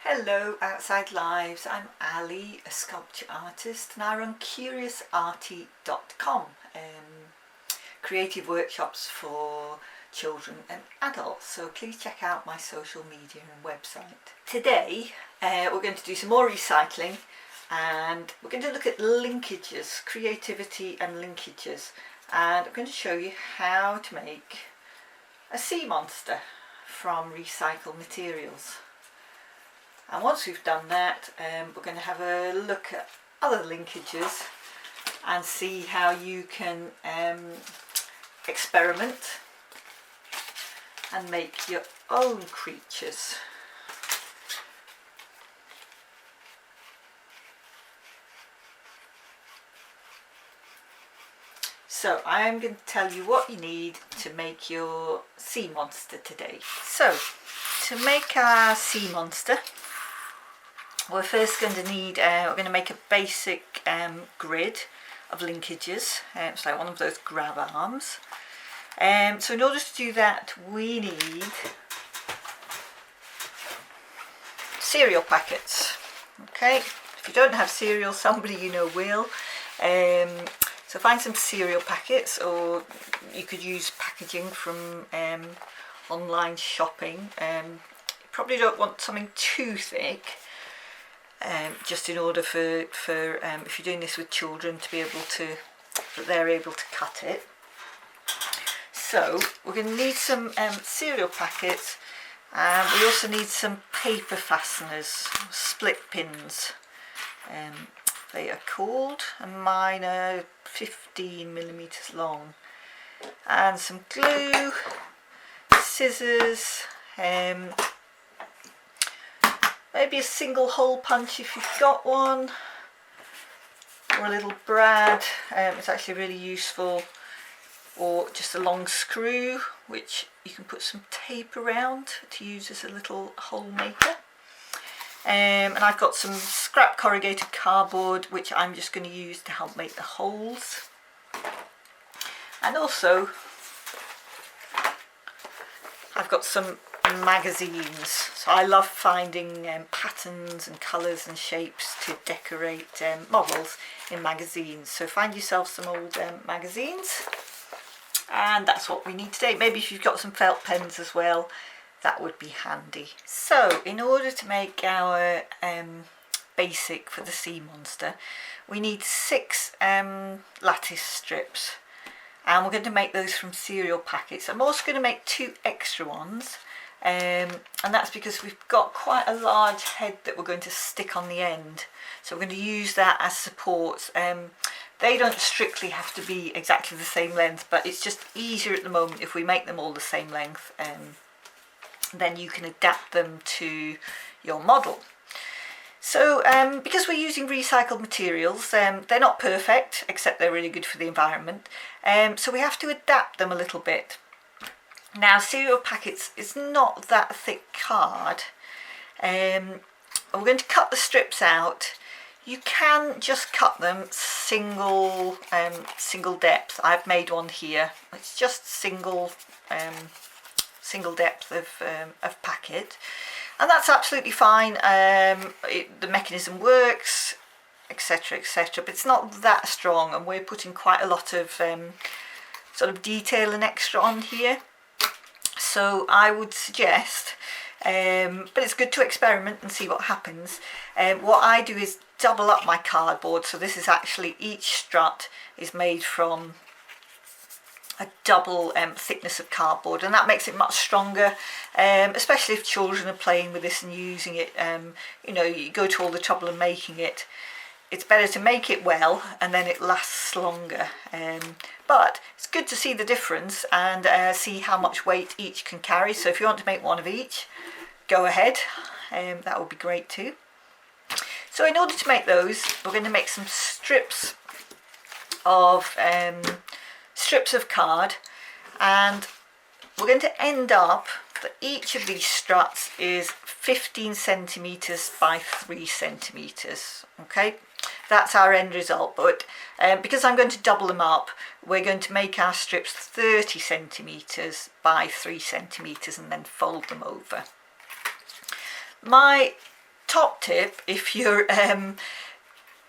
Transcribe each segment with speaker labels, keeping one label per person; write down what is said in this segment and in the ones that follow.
Speaker 1: Hello Outside Lives, I'm Ali, a sculpture artist, and I run curiousarty.com, creative workshops for children and adults, so please check out my social media and website. Today we're going to do some more recycling and we're going to look at linkages, creativity and linkages, and I'm going to show you how to make a sea monster from recycled materials. And once we've done that, we're going to have a look at other linkages and see how you can experiment and make your own creatures. So I'm going to tell you what you need to make your sea monster today. So to make our sea monster, we're first going to need, we're going to make a basic grid of linkages. It's like one of those grab arms. So in order to do that, we need cereal packets. Okay, if you don't have cereal, somebody you know will. So find some cereal packets, or you could use packaging from online shopping. You probably don't want something too thick. Just in order for if you're doing this with children, to be able to, that they're able to cut it. So we're going to need some cereal packets, and we also need some paper fasteners, split pins. They are called, and mine are 15mm long, and some glue, scissors, maybe a single hole punch if you've got one, or a little brad. It's actually really useful, or just a long screw which you can put some tape around to use as a little hole maker. And I've got some scrap corrugated cardboard which I'm just going to use to help make the holes. And also I've got some magazines. So I love finding patterns and colours and shapes to decorate models in magazines. So find yourself some old magazines, and that's what we need today. Maybe if you've got some felt pens as well, that would be handy. So in order to make our basic for the sea monster, we need 6 lattice strips, and we're going to make those from cereal packets. I'm also going to make 2 extra ones, and that's because we've got quite a large head that we're going to stick on the end, so we're going to use that as supports. They don't strictly have to be exactly the same length, but it's just easier at the moment if we make them all the same length, then you can adapt them to your model. So because we're using recycled materials, they're not perfect, except they're really good for the environment, so we have to adapt them a little bit. Now cereal packets is not that thick card. We're going to cut the strips out. You can just cut them single depth. I've made one here. It's just single depth of packet, and that's absolutely fine. The mechanism works, etc, etc, but it's not that strong, and we're putting quite a lot of sort of detail and extra on here. So I would suggest, but it's good to experiment and see what happens. What I do is double up my cardboard, so this is actually, each strut is made from a double thickness of cardboard, and that makes it much stronger, especially if children are playing with this and using it. You know, you go to all the trouble of making it. It's better to make it well, and then it lasts longer. But it's good to see the difference and see how much weight each can carry. So if you want to make one of each, go ahead. That would be great too. So in order to make those, we're going to make some strips of card, and we're going to end up that each of these struts is 15cm by 3cm. Okay, that's our end result, but because I'm going to double them up, we're going to make our strips 30cm by 3cm and then fold them over. My top tip, if you're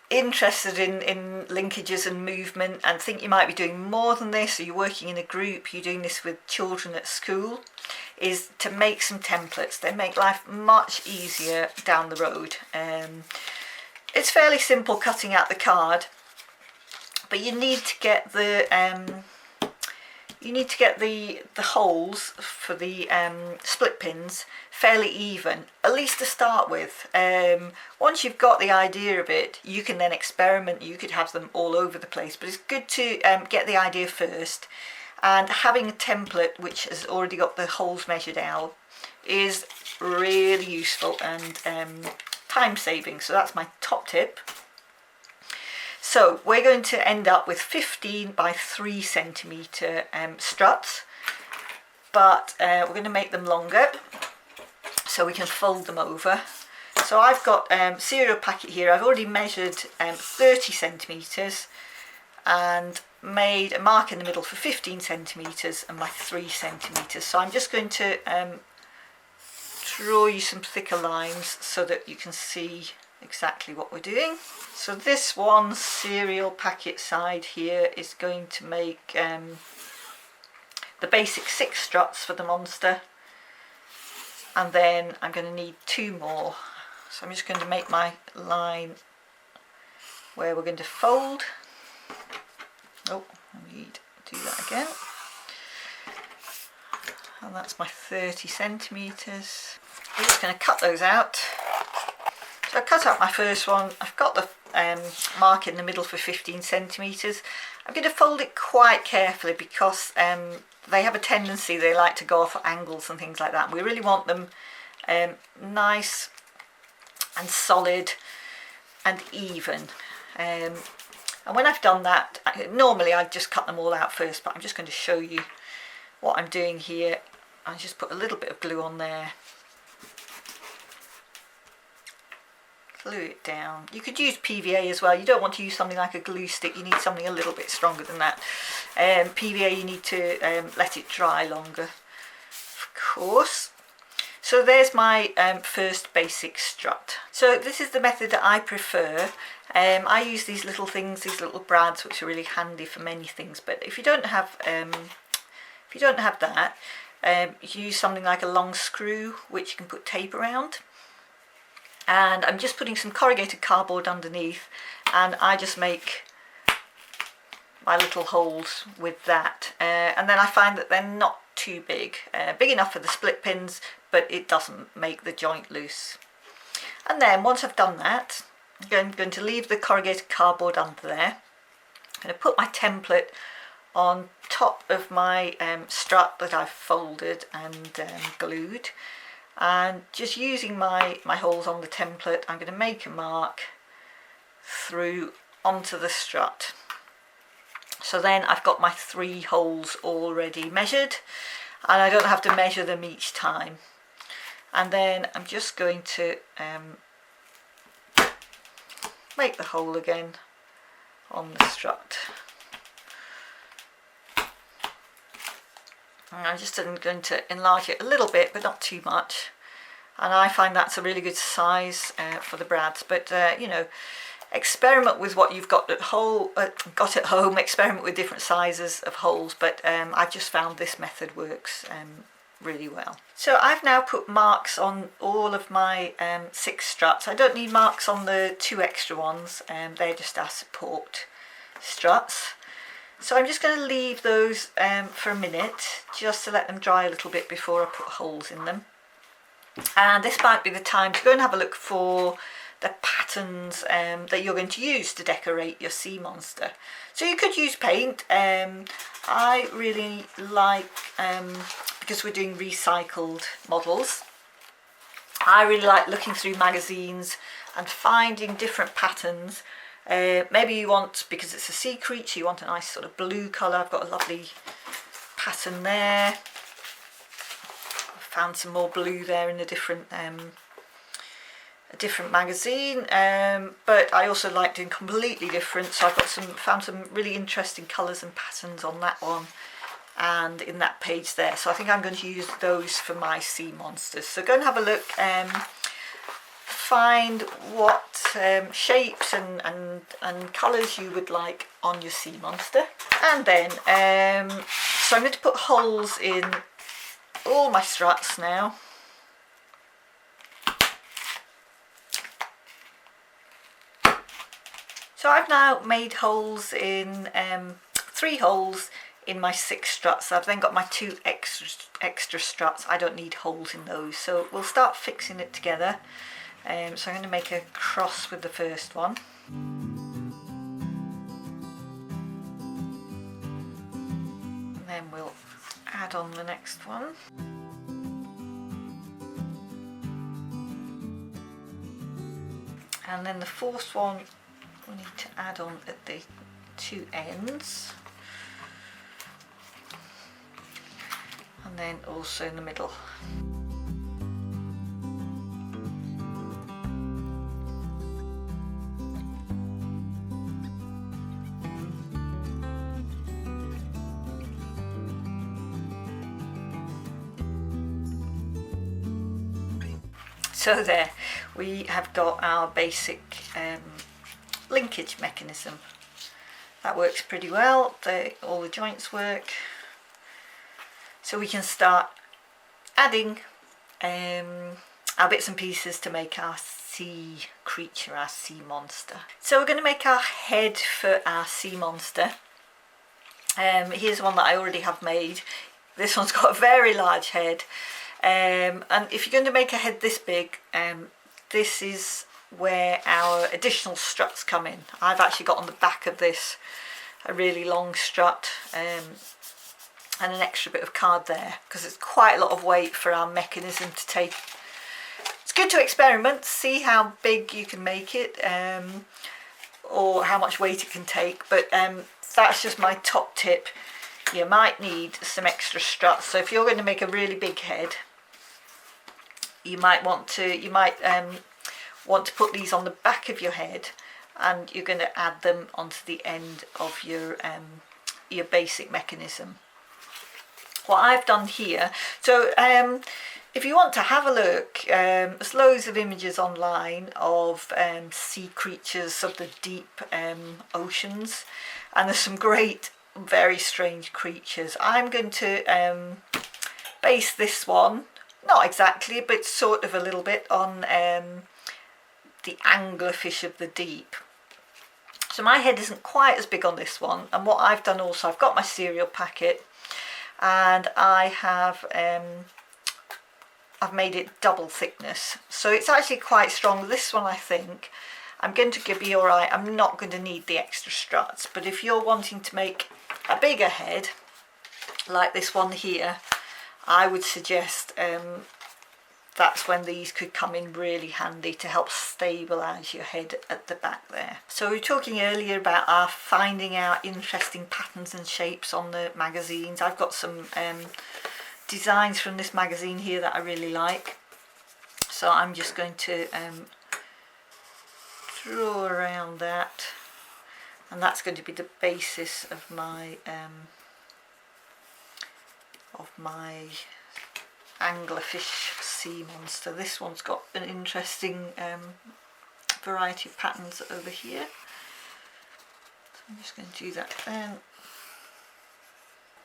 Speaker 1: interested in linkages and movement and think you might be doing more than this, or you're working in a group, you're doing this with children at school, is to make some templates. They make life much easier down the road. It's fairly simple cutting out the card, but you need to get the holes for the split pins fairly even, at least to start with. Once you've got the idea of it, you can then experiment. You could have them all over the place, but it's good to get the idea first. And having a template which has already got the holes measured out is really useful and time saving. So that's my top tip. So we're going to end up with 15 by 3 centimetre struts, but we're going to make them longer so we can fold them over. So I've got cereal packet here. I've already measured 30 centimetres and made a mark in the middle for 15 centimetres and my 3 centimetres. So I'm just going to draw you some thicker lines so that you can see exactly what we're doing. So this one cereal packet side here is going to make the basic 6 struts for the monster, and then I'm going to need 2 more. So I'm just going to make my line where we're going to fold. Oh, I need to do that again. And that's my 30 centimetres. I'm just going to cut those out. So I cut out my first one. I've got the mark in the middle for 15 centimetres. I'm going to fold it quite carefully because they have a tendency, they like to go off at angles and things like that. We really want them nice and solid and even. And when I've done that, normally I just cut them all out first, but I'm just going to show you what I'm doing here. I just put a little bit of glue on there. Glue it down. You could use PVA as well. You don't want to use something like a glue stick. You need something a little bit stronger than that. PVA, you need to let it dry longer, of course. So there's my first basic strut. So this is the method that I prefer. I use these little things, these little brads, which are really handy for many things. But if you don't have that, you can use something like a long screw, which you can put tape around. And I'm just putting some corrugated cardboard underneath, and I just make my little holes with that. And then I find that they're not too big, big enough for the split pins, but it doesn't make the joint loose. And then once I've done that, I'm going to leave the corrugated cardboard under there. I'm going to put my template on top of my strut that I've folded and glued. And just using my holes on the template, I'm going to make a mark through onto the strut. So then I've got my 3 holes already measured, and I don't have to measure them each time. And then I'm just going to make the hole again on the strut. And I'm just going to enlarge it a little bit, but not too much. And I find that's a really good size for the brads. But you know, experiment with what you've got at home. Experiment with different sizes of holes. But I've just found this method works really well. So I've now put marks on all of my 6 struts. I don't need marks on the 2 extra ones. They're just our support struts. So I'm just going to leave those for a minute, just to let them dry a little bit before I put holes in them. And this might be the time to go and have a look for the patterns that you're going to use to decorate your sea monster. So you could use paint. I really like, because we're doing recycled models, I really like looking through magazines and finding different patterns. Maybe you want, because it's a sea creature, you want a nice sort of blue colour. I've got a lovely pattern there. I found some more blue there in a different magazine, but I also like doing completely different. So I've got found some really interesting colours and patterns on that one and in that page there. So I think I'm going to use those for my sea monsters. So go and have a look. find what shapes and colours you would like on your sea monster. And then, so I'm going to put holes in all my struts now. So I've now made holes in 3 holes in my 6 struts. I've then got my 2 extra struts. I don't need holes in those, so we'll start fixing it together. So I'm going to make a cross with the first one. And then we'll add on the next one. And then the fourth one we need to add on at the 2 ends. And then also in the middle. So there, we have got our basic linkage mechanism. That works pretty well, all the joints work. So we can start adding our bits and pieces to make our sea creature, our sea monster. So we're going to make our head for our sea monster. Here's one that I already have made. This one's got a very large head. And if you're going to make a head this big, this is where our additional struts come in. I've actually got on the back of this a really long strut and an extra bit of card there, because it's quite a lot of weight for our mechanism to take. It's good to experiment, see how big you can make it, or how much weight it can take, but that's just my top tip. You might need some extra struts. So if you're going to make a really big head, you might want to put these on the back of your head, and you're going to add them onto the end of your basic mechanism. What I've done here, so if you want to have a look, there's loads of images online of sea creatures of the deep oceans, and there's some great, very strange creatures. I'm going to base this one, not exactly, but sort of a little bit, on the anglerfish of the deep. So my head isn't quite as big on this one, and what I've done also, I've got my cereal packet, and I have I've made it double thickness, so it's actually quite strong. This one, I think I'm going to be alright. I'm not going to need the extra struts, but if you're wanting to make a bigger head like this one here, I would suggest that's when these could come in really handy to help stabilise your head at the back there. So we were talking earlier about finding out interesting patterns and shapes on the magazines. I've got some designs from this magazine here that I really like, so I'm just going to draw around that, and that's going to be the basis of my anglerfish sea monster. This one's got an interesting variety of patterns over here, so I'm just going to do that then.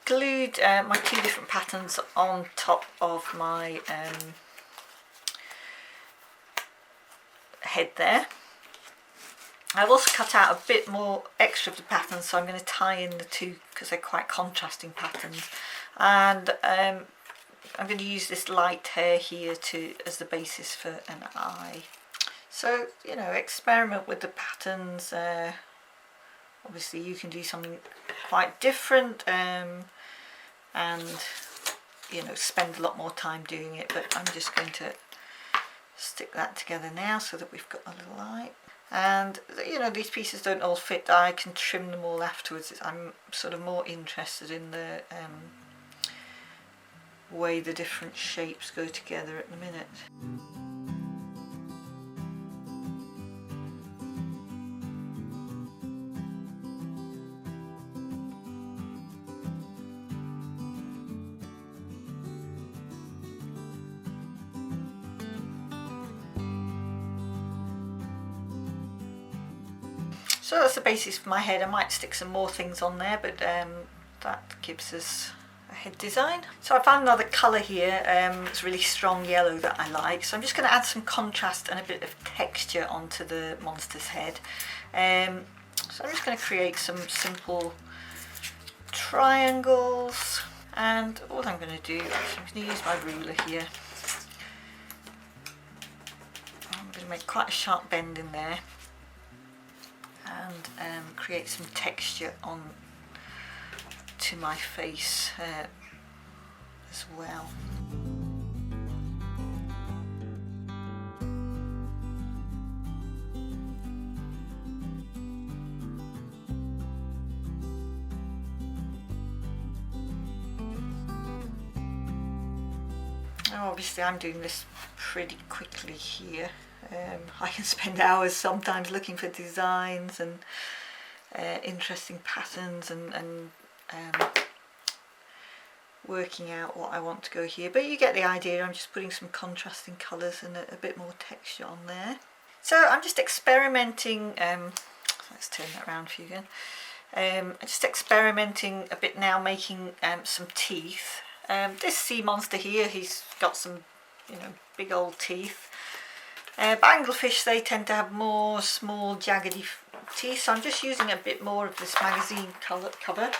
Speaker 1: Glued my 2 different patterns on top of my head there. I've also cut out a bit more extra of the patterns, so I'm going to tie in the 2 because they're quite contrasting patterns, and I'm going to use this light hair here as the basis for an eye. So, you know, experiment with the patterns. Obviously you can do something quite different and, you know, spend a lot more time doing it, but I'm just going to stick that together now so that we've got a little light. And, you know, these pieces don't all fit. I can trim them all afterwards. I'm sort of more interested in the way the different shapes go together at the minute. So that's the basis for my head. I might stick some more things on there, but that gives us a head design. So I found another colour here. It's really strong yellow that I like. So I'm just going to add some contrast and a bit of texture onto the monster's head. So I'm just going to create some simple triangles, and all I'm going to do is I'm going to use my ruler here. I'm going to make quite a sharp bend in there and create some texture on to my face as well. Now obviously I'm doing this pretty quickly here. I can spend hours sometimes looking for designs and interesting patterns and working out what I want to go here, but you get the idea. I'm just putting some contrasting colours and a bit more texture on there. So I'm just experimenting, let's turn that around for you again. I'm just experimenting a bit now, making some teeth. This sea monster here, he's got some, you know, big old teeth. But anglerfish, they tend to have more small jaggedy teeth, so I'm just using a bit more of this magazine cover.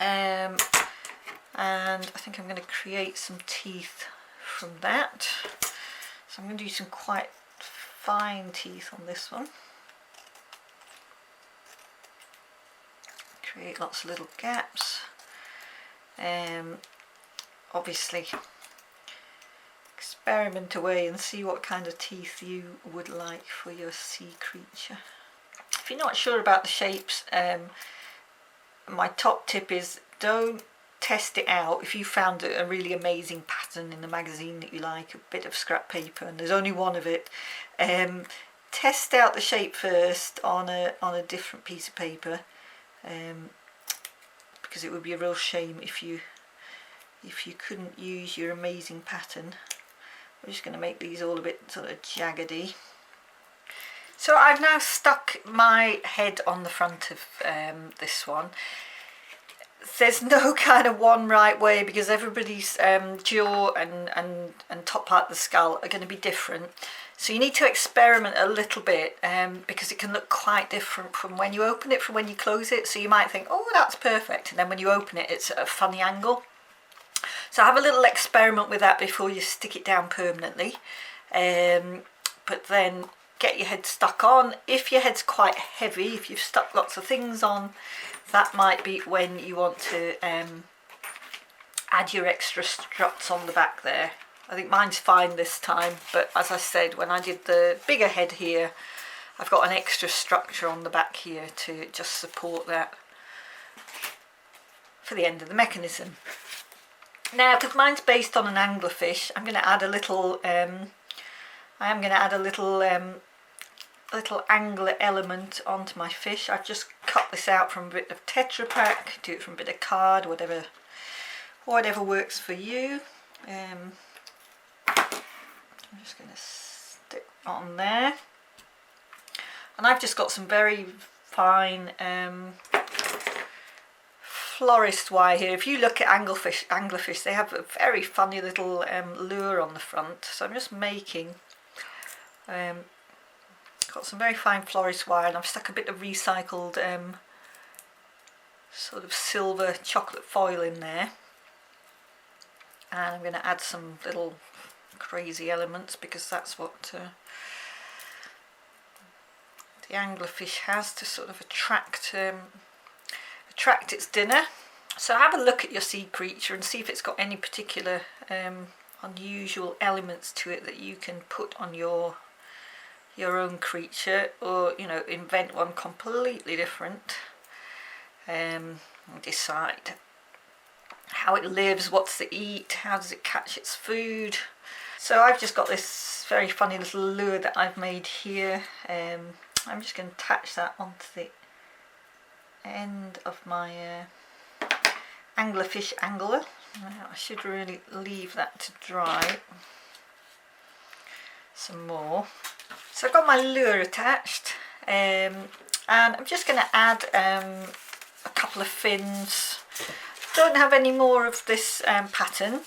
Speaker 1: And I think I'm going to create some teeth from that. So I'm going to do some quite fine teeth on this one. Create lots of little gaps. Obviously experiment away and see what kind of teeth you would like for your sea creature. If you're not sure about the shapes, my top tip is don't test it out. If you found a really amazing pattern in the magazine that you like, a bit of scrap paper, and there's only one of it, test out the shape first on a different piece of paper, because it would be a real shame if you couldn't use your amazing pattern. We're just going to make these all a bit sort of jaggedy. So I've now stuck my head on the front of this one. There's no kind of one right way, because everybody's jaw and top part of the skull are going to be different. So you need to experiment a little bit, because it can look quite different from when you open it, from when you close it. So you might think, oh, that's perfect, and then when you open it, it's at a funny angle. So have a little experiment with that before you stick it down permanently. But then get your head stuck on. If your head's quite heavy, if you've stuck lots of things on, that might be when you want to add your extra struts on the back there. I think mine's fine this time, but as I said, when I did the bigger head here, I've got an extra structure on the back here to just support that for the end of the mechanism. Now, because mine's based on an anglerfish, I'm going to add a little. Little angler element onto my fish. I've just cut this out from a bit of Tetra Pak. Do it from a bit of card, whatever works for you. I'm just going to stick on there, and I've just got some very fine florist wire here. If you look at anglerfish, they have a very funny little lure on the front. So I'm just making, got some very fine florist wire, and I've stuck a bit of recycled sort of silver chocolate foil in there. And I'm going to add some little crazy elements, because that's what the anglerfish has to sort of attract its dinner. So have a look at your sea creature and see if it's got any particular unusual elements to it that you can put on your own creature, or you know, invent one completely different. Decide how it lives, what's to eat, how does it catch its food. So I've just got this very funny little lure that I've made here. I'm just going to attach that onto the end of my anglerfish angler. I should really leave that to dry some more. So I've got my lure attached. and I'm just going to add a couple of fins. Don't have any more of this pattern,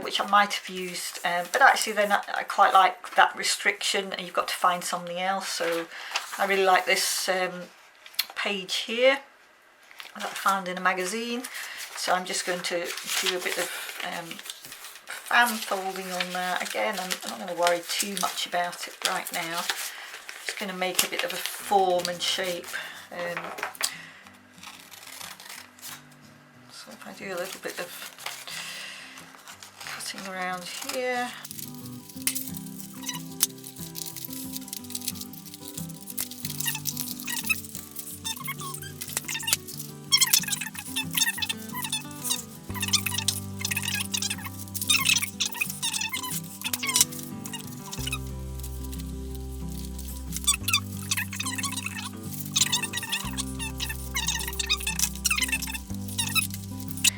Speaker 1: which I might have used, but actually then I quite like that restriction and you've got to find something else. So I really like this page here that I found in a magazine. So I'm just going to do a bit of fan folding on that. Again, I'm not going to worry too much about it right now. Just going to make a bit of a form and shape. So if I do a little bit of cutting around here.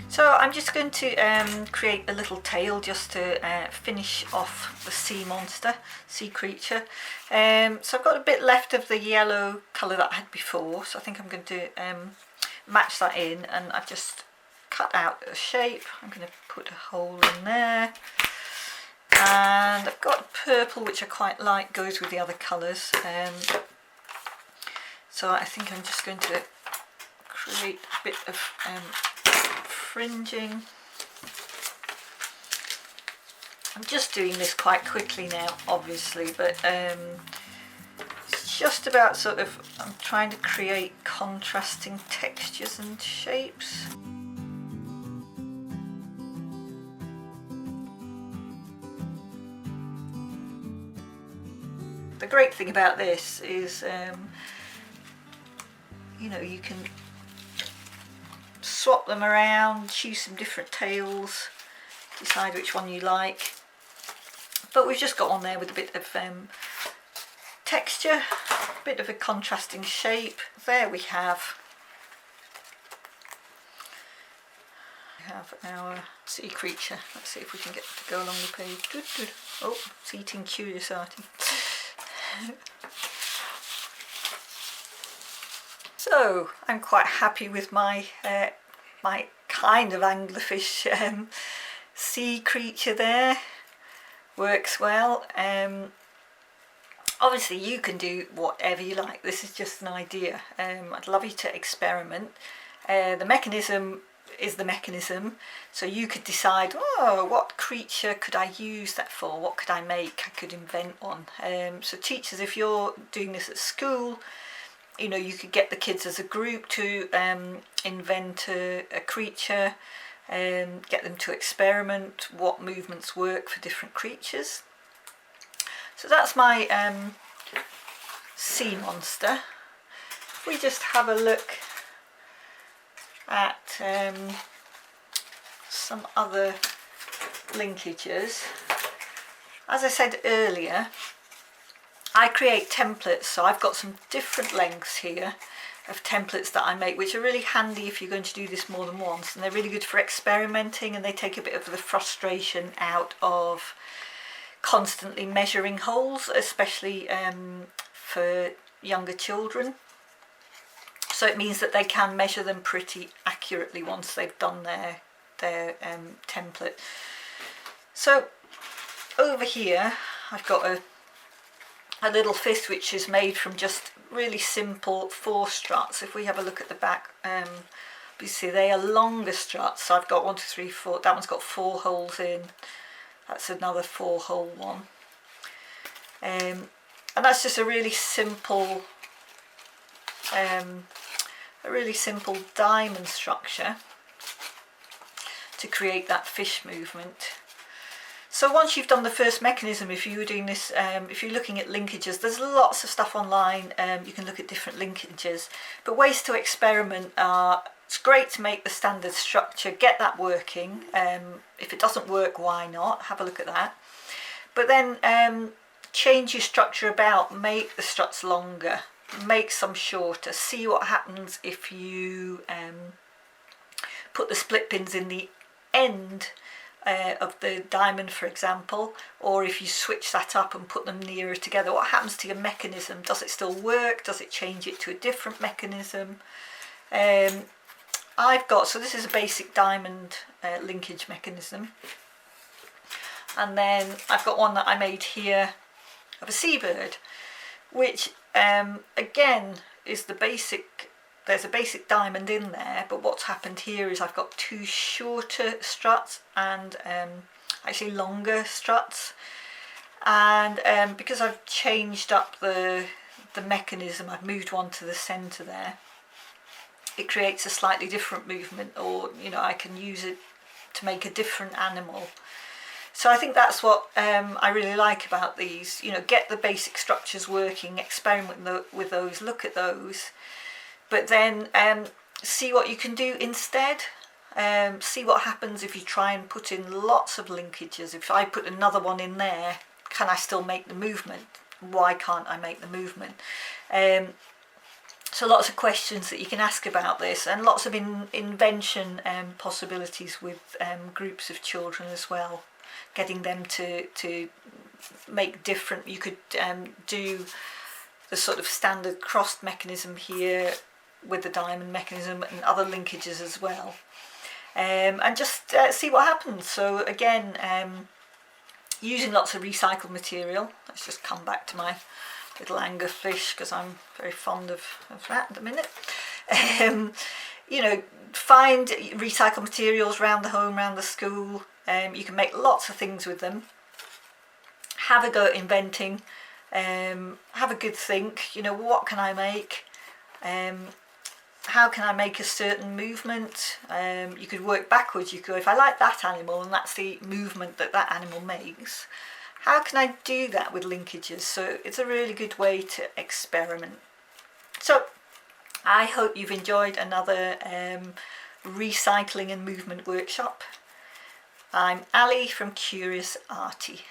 Speaker 1: So I'm just going to create a little tail just to finish off the sea creature. So I've got a bit left of the yellow colour that I had before, so I think I'm going to match that in, and I've just cut out a shape. I'm going to put a hole in there, and I've got purple which I quite like, goes with the other colours. So I think I'm just going to create a bit of fringing. I'm just doing this quite quickly now, obviously, but it's just about sort of, I'm trying to create contrasting textures and shapes. The great thing about this is, you know, you can swap them around, choose some different tails, decide which one you like. But we've just got on there with a bit of texture, a bit of a contrasting shape. There we have our sea creature. Let's see if we can get it to go along the page. Oh, it's eating curiosity. So I'm quite happy with my my kind of anglerfish sea creature there. Works well. Obviously you can do whatever you like. This is just an idea. I'd love you to experiment. The mechanism is the mechanism, so you could decide, oh, what creature could I use that for? What could I make? I could invent one. So teachers, if you're doing this at school, you know, you could get the kids as a group to invent a creature, get them to experiment what movements work for different creatures. So that's my sea monster. If we just have a look at some other linkages. As I said earlier, I create templates, so I've got some different lengths here of templates that I make, which are really handy if you're going to do this more than once, and they're really good for experimenting, and they take a bit of the frustration out of constantly measuring holes, especially for younger children. So it means that they can measure them pretty accurately once they've done their template. So over here I've got a little fist which is made from just really simple 4 struts. If we have a look at the back, you see they are longer struts. So I've got 1, 2, 3, 4. That one's got 4 holes in. That's another 4-hole one. And that's just a really simple diamond structure to create that fish movement. So once you've done the first mechanism, if you were doing this, if you're looking at linkages, there's lots of stuff online. You can look at different linkages, but ways to experiment are, it's great to make the standard structure, get that working. If it doesn't work, why not? Have a look at that. But then change your structure about, make the struts longer, make some shorter, see what happens if you put the split pins in the end of the diamond, for example, or if you switch that up and put them nearer together, what happens to your mechanism? Does it still work? Does it change it to a different mechanism? I've got, so this is a basic diamond linkage mechanism, and then I've got one that I made here of a seabird, which again is the basic, there's a basic diamond in there, but what's happened here is I've got two shorter struts and actually longer struts, and because I've changed up the mechanism, I've moved one to the centre there, it creates a slightly different movement, or you know, I can use it to make a different animal. So I think that's what I really like about these, you know, get the basic structures working, experiment with those, look at those, but then see what you can do instead. See what happens if you try and put in lots of linkages. If I put another one in there, can I still make the movement? Why can't I make the movement? So lots of questions that you can ask about this, and lots of invention possibilities with groups of children as well. Getting them to make different, you could do the sort of standard crossed mechanism here with the diamond mechanism and other linkages as well, and just see what happens. So again, using lots of recycled material. Let's just come back to my little anglerfish because I'm very fond of that at the minute. You know, find recycled materials around the home, around the school. You can make lots of things with them. Have a go at inventing. Have a good think. You know, what can I make? How can I make a certain movement? You could work backwards. You could, if I like that animal and that's the movement that that animal makes, how can I do that with linkages? So it's a really good way to experiment. So I hope you've enjoyed another recycling and movement workshop. I'm Ali from Curious Arty.